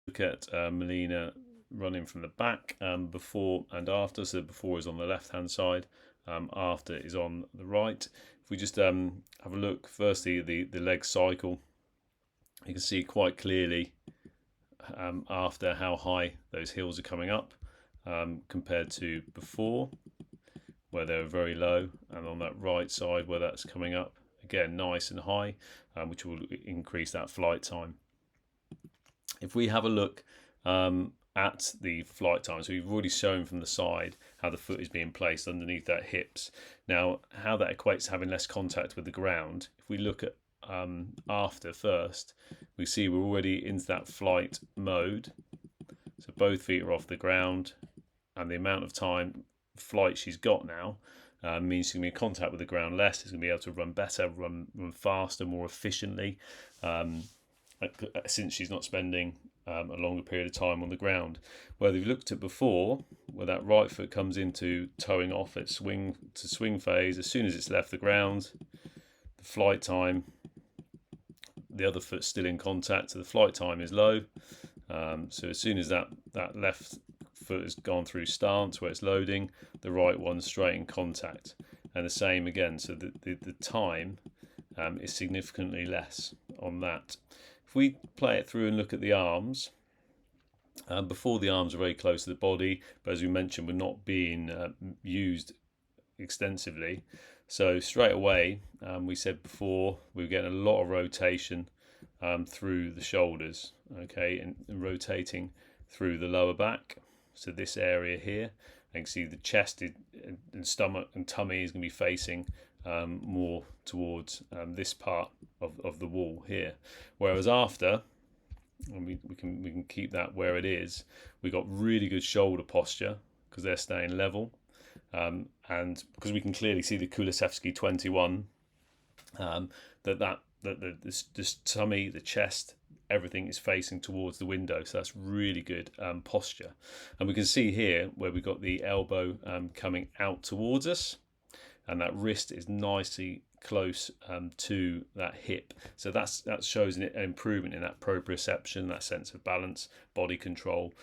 Look at Melina running from the back, before and after. So before is on the left hand side, after is on the right. If we just have a look, firstly the leg cycle, you can see quite clearly after how high those heels are coming up, compared to before where they were very low, and on that right side where that's coming up again nice and high, which will increase that flight time. If we have a look at the flight time, so we've already shown from the side how the foot is being placed underneath that hips. Now, how that equates to having less contact with the ground, if we look at after first, we see we're already into that flight mode. So both feet are off the ground, and the amount of time flight she's got now means she's going to be in contact with the ground less. She's going to be able to run better, run faster, more efficiently, since she's not spending a longer period of time on the ground. Where we've looked at before, where that right foot comes into toeing off at swing phase, as soon as it's left the ground, the flight time, the other foot's still in contact, so the flight time is low. So as soon as that left foot has gone through stance where it's loading, the right one's straight in contact, and the same again. So the time is significantly less on that. If we play it through and look at the arms, before the arms are very close to the body, but as we mentioned, we're not being used extensively. So straight away, we said before, we were getting a lot of rotation through the shoulders, okay, and rotating through the lower back. So this area here, you can see the chest and stomach and tummy is going to be facing more towards this part of the wall here. Whereas after, and we can keep that where it is, we got really good shoulder posture because they're staying level, and because we can clearly see the Kulisevsky 21, that this tummy, the chest, everything is facing towards the window, so that's really good posture. And we can see here where we got the elbow coming out towards us, and that wrist is nicely close to that hip. So that shows an improvement in that proprioception, that sense of balance, body control,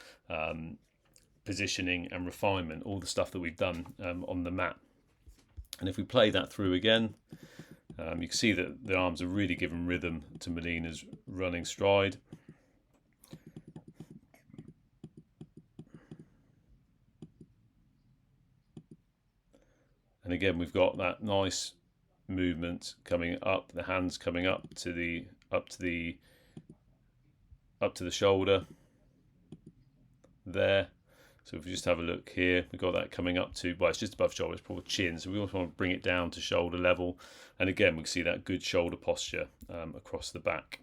positioning and refinement, all the stuff that we've done on the mat. And if we play that through again, you can see that the arms are really giving rhythm to Melina's running stride. And again, we've got that nice movement coming up, the hands coming up to the shoulder there. So if we just have a look here, we've got that coming up to, well, it's just above shoulder, it's probably chin, so we also want to bring it down to shoulder level. And again, we can see that good shoulder posture across the back.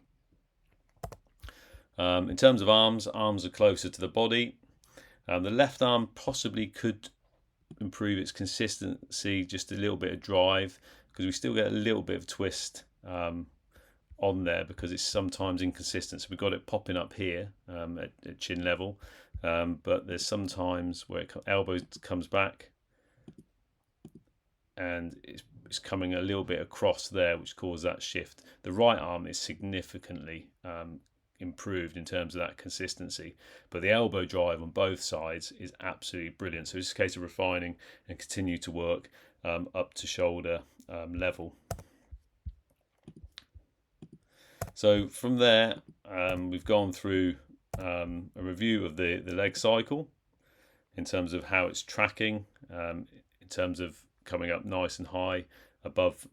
In terms of arms are closer to the body. The left arm possibly could improve its consistency, just a little bit of drive, because we still get a little bit of twist on there because it's sometimes inconsistent. So we've got it popping up here at chin level, but there's sometimes where elbow comes back and it's coming a little bit across there, which causes that shift. The right arm is significantly improved in terms of that consistency, but the elbow drive on both sides is absolutely brilliant. So it's a case of refining and continue to work up to shoulder level. So from there, we've gone through a review of the leg cycle in terms of how it's tracking, in terms of coming up nice and high above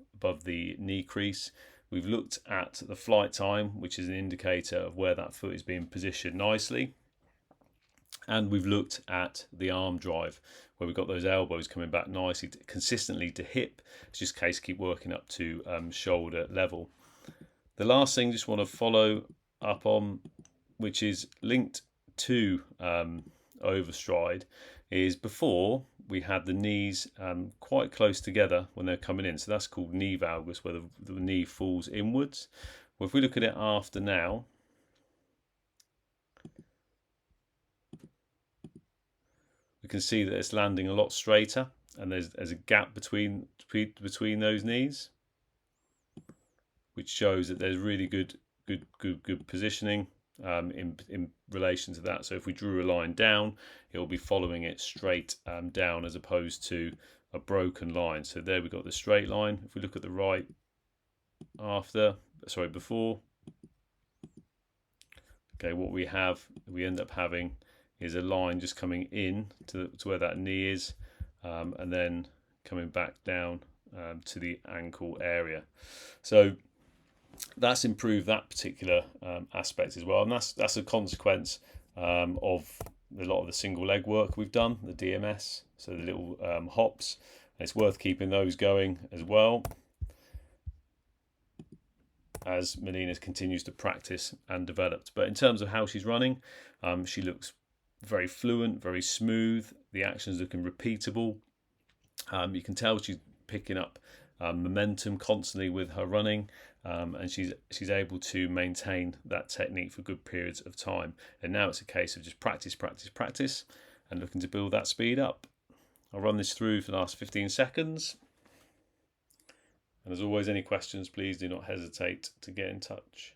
the knee crease. We've looked at the flight time, which is an indicator of where that foot is being positioned nicely. And we've looked at the arm drive, where we've got those elbows coming back nicely, consistently to hip. It's just a case keep working up to shoulder level. The last thing I just want to follow up on, which is linked to overstride, is before we had the knees quite close together when they're coming in. So that's called knee valgus, where the knee falls inwards. Well, if we look at it after now, we can see that it's landing a lot straighter, and there's a gap between those knees, which shows that there's really good positioning in relation to that. So if we drew a line down, it will be following it straight down as opposed to a broken line. So there we've got the straight line. If we look at the right before, okay, what we end up having is a line just coming in to where that knee is, and then coming back down to the ankle area. So that's improved that particular aspect as well, and that's a consequence of a lot of the single leg work we've done, the DMS, so the little hops. And it's worth keeping those going as well as Melina continues to practice and develop. But in terms of how she's running, she looks very fluent, very smooth. The action's looking repeatable. You can tell she's picking up momentum constantly with her running, and she's able to maintain that technique for good periods of time. And now it's a case of just practice, and looking to build that speed up. I'll run this through for the last 15 seconds. And as always, any questions, please do not hesitate to get in touch.